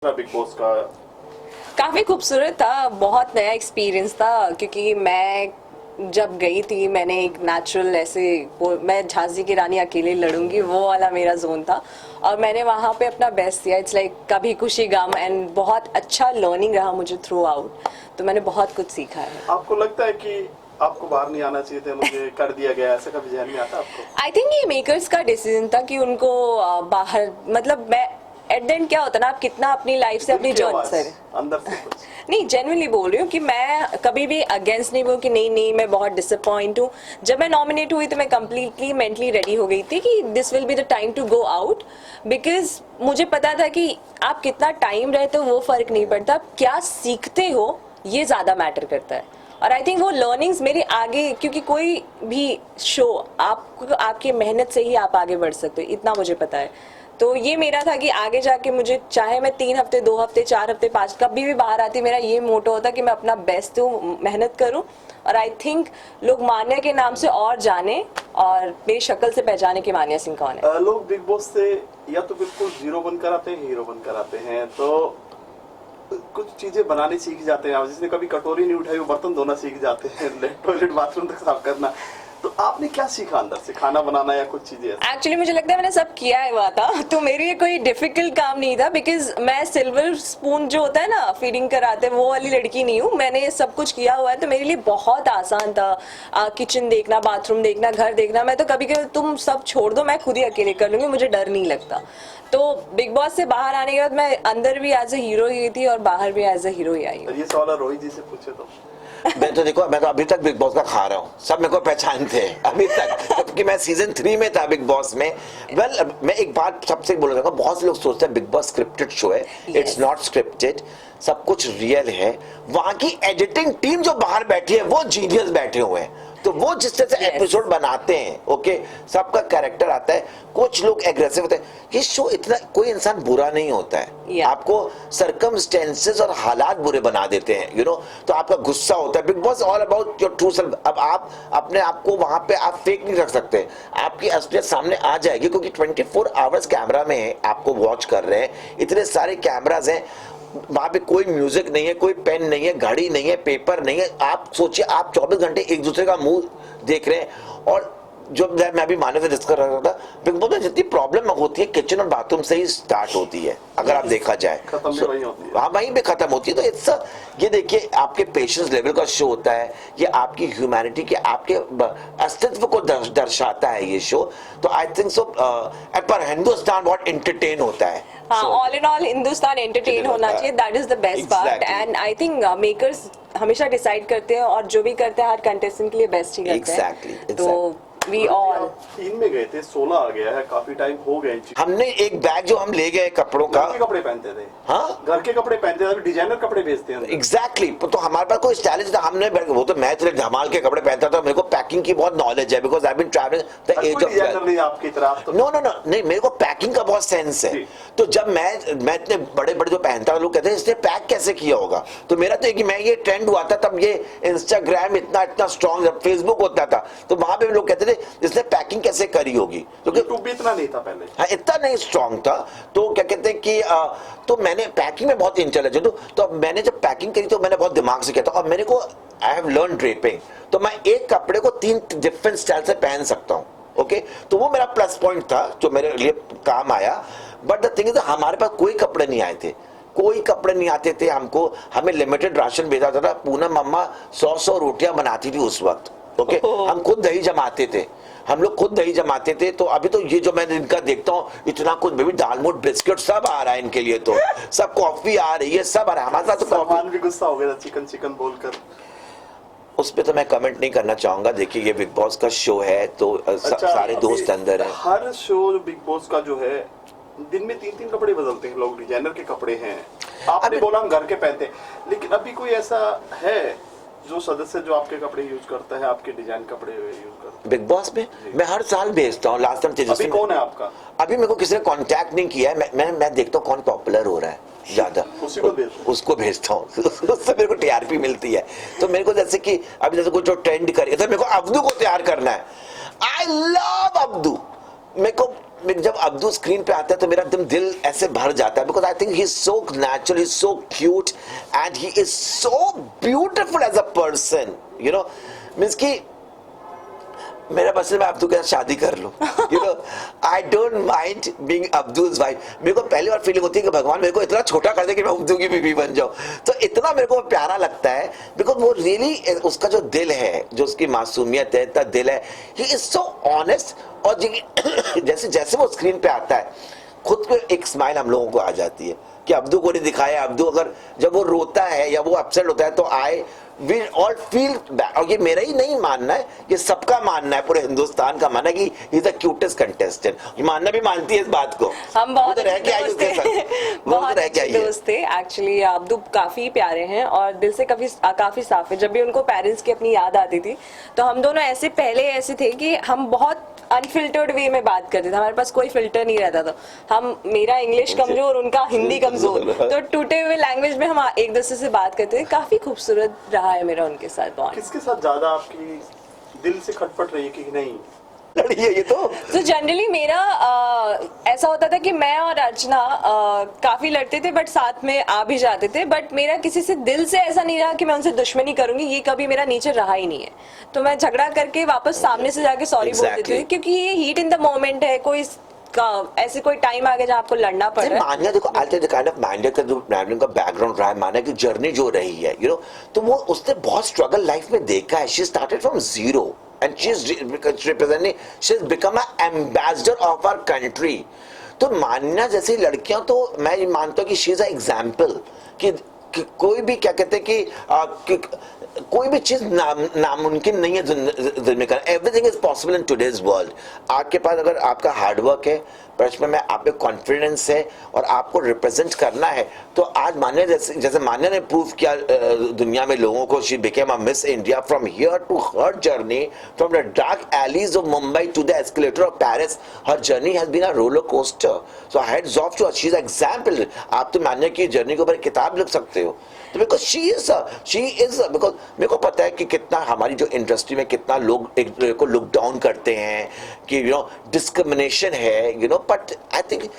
Big boss का काफ़ी खूबसूरत था, बहुत नया एक्सपीरियंस था क्योंकि मैं जब गई थी मैंने एक नेचुरल ऐसे मैं झांसी की रानी अकेले लड़ूंगी वो वाला मेरा जोन था और मैंने वहाँ पे अपना बेस्ट दिया। इट्स लाइक कभी खुशी गम एंड बहुत अच्छा लर्निंग रहा मुझे थ्रू आउट। तो मैंने बहुत कुछ सीखा है। आपको लगता है कि आपको बाहर नहीं आना चाहिए था, मुझे कर दिया गया, ऐसा कभी ध्यान में आता आपको? आई थिंक ये मेकर्स का डिसीजन था कि उनको बाहर मतलब मैं एट द एंड क्या होता है ना, आप कितना अपनी लाइफ से अपनी जॉन सर अंदर से कुछ नहीं जेन्युइनली बोल रही हूँ कि मैं कभी भी अगेंस्ट नहीं बोल कि नहीं नहीं मैं बहुत डिसअपॉइंट हूँ। जब मैं नॉमिनेट हुई तो मैं कंप्लीटली मेंटली रेडी हो गई थी कि this will be the time to go out because मुझे पता था कि आप कितना टाइम रहते हो वो फर्क नहीं पड़ता, आप क्या सीखते हो ये ज़्यादा मैटर करता है। और आई थिंक वो लर्निंग्स मेरे आगे, क्योंकि कोई भी शो आपको आपकी मेहनत से ही आप आगे बढ़ सकते हो, इतना मुझे पता है। तो ये मेरा था कि आगे जाके मुझे चाहे मैं 3 हफ्ते 2 हफ्ते 4 हफ्ते 5 कभी भी बाहर आती, मेरा ये मोटो होता कि मैं अपना बेस्ट दूँ, मेहनत करूँ। और आई थिंक लोग मान्या के नाम से और जाने और मेरी शक्ल से पहचाने कि मान्या सिंह कौन है। लोग बिग बॉस से या तो बिल्कुल जीरो बनकर आते हैं, हीरो बनकर आते हैं, तो कुछ चीजें बनाने सीख जाते हैं। जिसने कभी कटोरी नहीं उठाई वो बर्तन धोना सीख जाते हैं, टॉयलेट बाथरूम तक साफ करना। तो आपने क्या सीखा अंदर से, खाना बनाना या कुछ चीजें? एक्चुअली मुझे लगता है मैंने सब किया हुआ था, तो मेरे लिए कोई डिफिकल्ट काम नहीं था बिकॉज मैं सिल्वर स्पून जो होता है ना फीडिंग कराते हैं वो वाली लड़की नहीं हूँ। मैंने सब कुछ किया हुआ है तो मेरे लिए बहुत आसान था। किचन देखना, बाथरूम देखना, घर देखना, मैं तो कभी कभी तुम सब छोड़ दो मैं खुद ही अकेले कर लूंगी, मुझे डर नहीं लगता। तो बिग बॉस से बाहर आने के बाद मैं अंदर भी एज ए हीरो ही थी और बाहर भी एज ए हीरो ही आई हूँ। ये सवाल रोहित जी से पूछे तो मैं तो देखो, मैं तो अभी तक बिग बॉस का खा रहा हूँ, सब मेरे को पहचानते हैं अभी तक, क्योंकि मैं सीजन 3 में था बिग बॉस में। मैं एक बात सबसे बोलना चाहूंगा, बहुत से लोग सोचते हैं बिग बॉस स्क्रिप्टेड शो है। इट्स नॉट स्क्रिप्टेड, सब कुछ रियल है। वहां की एडिटिंग टीम जो बाहर बैठी है वो जीनियस बैठे हुए हैं, तो वो जिस तरह से एपिसोड बनाते हैं, ओके, सबका कैरेक्टर आता है। कुछ लोग एग्रेसिव होते हैं, ये शो इतना कोई इंसान बुरा नहीं होता है, आपको सरकमस्टेंसेस और हालात बुरे बना देते हैं, यू नो, तो आपका गुस्सा होता है। Big boss all about your true self. अब आप अपने आप को वहां पे आप फेक नहीं रख सकते, आपकी असलियत सामने आ जाएगी, क्योंकि 24 आवर्स कैमरा में आपको वॉच कर रहे हैं, इतने सारे कैमराज हैं, वहां पे कोई म्यूजिक नहीं है, कोई पेन नहीं है, घड़ी नहीं है, पेपर नहीं है। आप सोचिए, आप 24 घंटे एक दूसरे का मुंह देख रहे हैं। और जो मैं भी माने से डिस्कस कर रहा था, बिग बॉस में जितनी प्रॉब्लम होती है किचन और बाथरूम से ही स्टार्ट होती है, अगर आप देखा जाए खत्म भी वहीं होती है। हाँ, वहीं पे खत्म होती है। तो इट्स ये देखिए, आपके पेशेंस लेवल का शो होता है, ये आपकी ह्यूमैनिटी के आपके अस्तित्व को दर्शाता है ये शो। तो आई थिंक सो पर हिंदुस्तान बहुत एंटरटेन होता है। हाँ, all in all Hindustan entertain होना चाहिए, that is the best part. And I think makers हमेशा डिसाइड करते हैं और जो भी करते हैं हर कंटेस्टेंट के लिए बेस्ट ही करते हैं। Exactly. तो वी ऑल 3 में गए थे, 16 आ गया है, काफी टाइम हो गए। हमने एक बैग जो हम ले गए कपड़ों का, घर के कपड़े पहनते थे। हाँ, घर के कपड़े पहनते थे, डिजाइनर कपड़े बेचते हैं। एग्जैक्टली तो हमारे पास कोई स्टाइलिश था, हमने वो तो मैं इतने धमाल के कपड़े पहनता था, मेरे को पैकिंग की बहुत नॉलेज है, because I been travelling the age of नहीं आपकी तरफ तो नो नो नो नहीं, मेरे को पैकिंग का बहुत सेंस है। तो जब मैं इतने बड़े बड़े जो पहनता था, लोग कहते हैं इसने पैक कैसे किया होगा। तो मेरा तो कि मैं ये ट्रेंड हुआ था तब, ये इंस्टाग्राम इतना स्ट्रॉन्ग, जब फेसबुक होता था तो वहां पे लोग कहते थे इसने पैकिंग कैसे करी होगी, क्योंकि यूट्यूब भी इतना नहीं था पहले। हाँ, इतना नहीं स्ट्रॉन्ग था। तो क्या कहते हैं कि तो मैंने पैकिंग में बहुत इंटेलिजेंट हूँ, तो मैंने जब पैकिंग करी तो मैंने बहुत दिमाग से किया था, और मेरे को आई हैव लर्न ड्रेपिंग, तो मैं एक कपड़े को 3 डिफरेंट स्टाइल से पहन सकता हूँ। ओके, तो वो मेरा प्लस पॉइंट था जो मेरे लिए काम आया। बट द थिंग इज, हमारे पास कोई कपड़े नहीं आए थे, कोई कपड़े नहीं आते थे हमको, हमें लिमिटेड राशन भेजा जाता था। पूनम मम्मा 100 रोटियां बनाती थी उस वक्त। ओके, हम खुद दही जमाते थे, हम लोग खुद दही जमाते थे। तो अभी तो ये जो मैं इनका देखता हूँ इतना कुछ, बेबी दालमोट बिस्किट सब आ रहा है इनके लिए, तो सब कॉफी आ रही है, सब आ रहा है। हमारे साथ तो सलमान भी गुस्सा हो गया चिकन चिकन बोलकर, उस पे तो मैं कमेंट नहीं करना चाहूंगा। देखिए, ये बिग बॉस का शो है, तो सारे दोस्त अंदर हैं। हर शो बिग बॉस का जो है दिन में 3-3 कपड़े बदलते हैं लोग, डिजाइनर के कपड़े हैं। आपने बोला हम घर के पहनते हैं, लेकिन अभी कोई ऐसा है जो सदस्य जो आपके कपड़े यूज करता है, आपके डिजाइन कपड़े यूज करता है बिग बॉस में? मैं हर साल भेजता हूँ। लास्ट टाइम अभी कौन है आपका? अभी मेरे को किसी ने कांटेक्ट नहीं किया है। मैं देखता हूँ कौन पॉपुलर हो रहा है ज्यादा, उसको भेजता हूँ उससे मेरे को टीआरपी मिलती है। तो मेरे को जैसे कि अभी जैसे कुछ जो ट्रेंड करे, तो मेरे को अब्दू को तैयार करना है। आई लव अब्दू, मेरे को जब अब्दू स्क्रीन पे आता है तो मेरा एकदम दिल ऐसे भर जाता है, because I think he is so natural, he is so cute and he is so beautiful as a person, you know, means कि मेरा बस मैं अब्दू के साथ शादी कर लूं, you know, I don't mind being Abdu's wife. मेरे को पहली बार फीलिंग होती है कि भगवान मेरे को इतना छोटा कर दे कि मैं अब्दू की बीवी बन जाऊं, तो इतना मेरे को प्यारा लगता है, बिकॉज वो रियली उसका जो दिल है, जो उसकी मासूमियत है, इतना दिल है, ही इज सो ऑनेस्ट। और जैसे जैसे वो स्क्रीन पे आता है खुद पे एक स्माइल हम लोगों को आ जाती है कि अब्दू को नहीं दिखाया, अब्दू अगर जब वो रोता है या वो अपसेट होता है तो आई वी ऑल फील बैड। और ये मेरा ही नहीं मानना है, ये सबका मानना है, पूरे हिंदुस्तान का मानना है कि he is the cutest contestant. ये मानना भी मानती है इस बात को। हम बहुत वो तो रह के आई उसके साथ, वो बहुत तो रह के अच्छे आई है। दोस्त थे एक्चुअली। अब्दू काफी प्यारे हैं और दिल से काफी साफ है। जब भी उनको पेरेंट्स की अपनी याद आती थी तो हम दोनों ऐसे पहले ऐसे थे कि हम बहुत अनफिल्टर्ड वे में बात करते थे, हमारे पास कोई फिल्टर नहीं रहता था। हम, मेरा इंग्लिश कमजोर, उनका हिंदी कमजोर, तो टूटे हुए लैंग्वेज में हम एक दूसरे से बात करते थे। काफी खूबसूरत रहा है मेरा उनके साथ बॉन्ड। किसके साथ ज्यादा आपकी दिल से खटपट रही है कि नहीं? लड़ी है ये तो। जनरली मेरा ऐसा होता था कि मैं और अर्चना काफी लड़ते थे बट साथ में आ भी जाते थे, बट मेरा किसी से दिल से ऐसा नहीं रहा कि मैं उनसे दुश्मनी करूंगी, ये कभी मेरा नेचर रहा ही नहीं है। तो मैं झगड़ा करके वापस सामने से जाके सॉरी बोल देती हूँ, क्योंकि ये हीट इन द मोमेंट है। कोई ऐसे कोई टाइम आ गया जहाँ आपको लड़ना पड़ रहा है। मान्या देखो, I tell the kind of Manya का जो का बैकग्राउंड रहा है, मान्या की जर्नी जो रही है, यू नो, तो वो उसने बहुत स्ट्रगल लाइफ में देखा है। She started from zero and she is representing, she is become a ambassador of our country. तो मान्या जैसी लड़कियां, तो मैं ये मानता हूँ कि शी इज अ एग्जाम्पल कि कोई भी क्या कहते हैं कि कोई भी चीज नामुमकिन नहीं है दुनिया में करना। Everything is possible in today's world. आपके पास अगर आपका हार्डवर्क है, प्रश्न में आप पे कॉन्फिडेंस है और आपको रिप्रेजेंट करना है, तो आज मान्या जैसे मान्या ने प्रूव किया दुनिया में लोगों को, she became a Miss India from here to her journey, from the dark alleys of Mumbai to the escalator of Paris, her journey has been a roller coaster. So hats off to her, she is example. आप तो मान्या की journey के ऊपर किताब लिख सकते हो, तो बिकॉज शी इज बिकॉज मेरे को पता है कि कितना हमारी जो इंडस्ट्री में कितना लोग एक को लुक डाउन करते हैं कि यू नो डिस्क्रिमिनेशन है, you know, but I think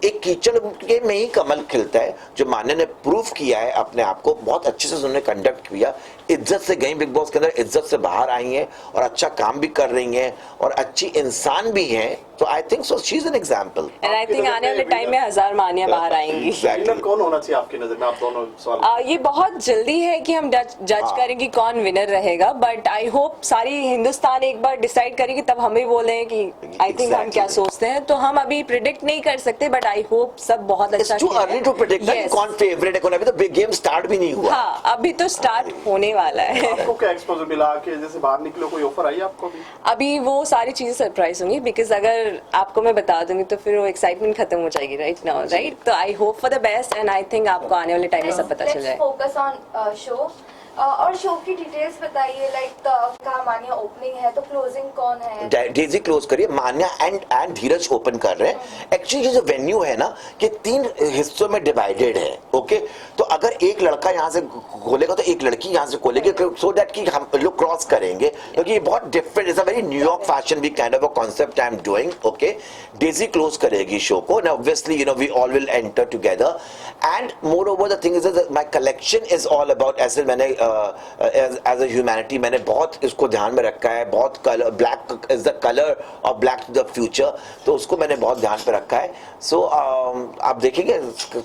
एक कीचड़ के में ही कमल खिलता है। जो मान्या ने प्रूव किया है अपने आप को, बहुत अच्छे से उन्होंने कंडक्ट किया, इज्जत से गई बिग बॉस के अंदर, इज्जत से बाहर आई हैं और अच्छा काम भी कर रही हैं और अच्छी इंसान भी हैं। तो I think so she is an example. And I think आने वाले टाइम में 1000 मान्या बाहर आएंगी। विनर कौन होना चाहिए आपकी नजर में? आप दोनों सवाल। ये बहुत जल्दी है कि हम जज करें कि कौन विनर रहेगा, बट आई होप सारी हिंदुस्तान एक बार डिसाइड करेगी, तब हम भी बोले कि आई थिंक हम क्या सोचते हैं। तो हम अभी प्रिडिक्ट नहीं कर सकते, बट आई होप सब बहुत अच्छा it's too early to predict कौन फेवरेट है, कौन, अभी तो बिग गेम स्टार्ट भी नहीं हुआ। हाँ, अभी तो स्टार्ट होने वाला है। आपको क्या एक्सपोजर मिला कि जैसे बाहर निकलो, कोई ऑफर आई आपको भी? अभी वो सारी चीजें सरप्राइज होंगी, बिकॉज अगर आपको मैं बता दूंगी तो फिर वो एक्साइटमेंट खत्म हो जाएगी राइट नाउ, राइट? तो I hope for the best and I think आपको आने वाले टाइम में सब पता चल जाए। फोकस ऑन शो और शो की डिटेल्स बताइए, लाइक कहाँ मान्या ओपनिंग है तो क्लोजिंग कौन है? डेजी क्लोज करिए, मान्या एंड धीरज ओपन कर रहे हैं। एक्चुअली ये जो वेन्यू है ना, ये 3 हिस्सों में डिवाइडेड है, ओके? तो अगर एक लड़का यहाँ से खोलेगा तो एक लड़की यहाँ से खोलेगी, सो दैट कि हम लोग क्रॉस करेंगे, क्योंकि ये बहुत different, it's a very New York fashion week kind of a concept I am doing, okay? Daisy close करेगी शो को, and obviously you know we all will enter together, and moreover the thing is my collection is all about, ऐसे मैंने as a humanity मैंने बहुत इसको ध्यान में रखा है, बहुत colour, black is the colour of black to the future, तो उसको मैंने बहुत ध्यान पे रखा है। सो आप देखेंगे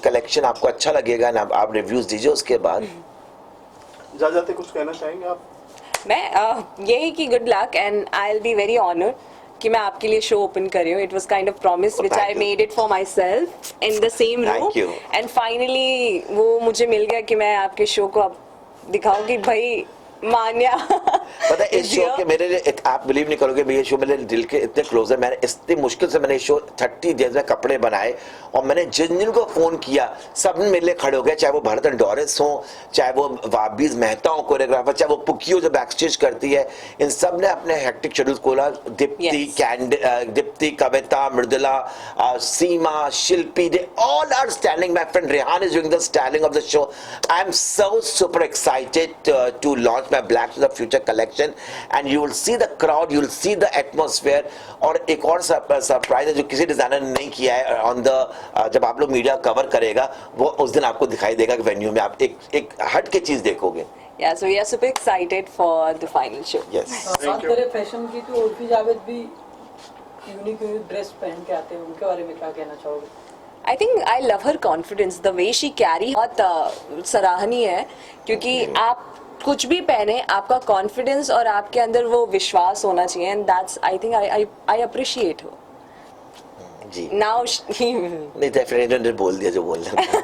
कलेक्शन, आपको अच्छा लगेगा ना, आप रिव्यूज दीजिए उसके बाद। जाते कुछ कहना चाहेंगे आप? मैं यही कि good luck and I will be very honoured कि मैं आपके लिए शो ओपन कर रही हूँ। It was kind of promise which I made it for my self in the same room, and finally वो मुझे मिल गया कि मैं आपके शो को अब दिखाऊं कि भाई मान्या पता है इस शो के मेरे लिए, आप बिलीव नहीं करोगे, ये शो मेरे दिल के इतने क्लोज है। मैंने इतनी मुश्किल से मैंने शो 30 डेज में कपड़े बनाए और मैंने जिन जिन को फोन किया सब ने मेरे लिए खड़े हो गए, चाहे वो भरतन डोरिस हो, चाहे वो वाबीज मेहता हो कोरियोग्राफर, चाहे वो पुकियो जो बैक स्टेज करती है, इन सब ने अपने हेक्टिक शेड्यूल खोला। Deepti, Kavita, Mridula, Seema, Shilpi, they all are standing. My friend Rehan is doing the styling of the show. I am so super excited to launch my Black to the Future collection, and you will see the crowd, you will see the atmosphere. और एक और surprise है जो किसी designer ने नहीं किया है ऑन द, जब आप लोग मीडिया कवर करेगा वो उस दिन आपको दिखाई देगा कि वेन्यू में आप एक हट के चीज देखोगे. Yeah, so we are super excited for the final show. Yes. बात करें फैशन की तो उर्फी जावेद भी यूनिक ड्रेस पहन के आते हैं, उनके बारे में क्या कहना चाहोगे? I think I love her confidence, the way she carry बहुत सराहनीय है क्योंकि आप कुछ भी पहने आपका कॉन्फिडेंस और आपके अंदर वो विश्वास होना चाहिए and that's I think I appreciate her. जी. Now नहीं डेफिनेटली बोल दिया जो बोलना था.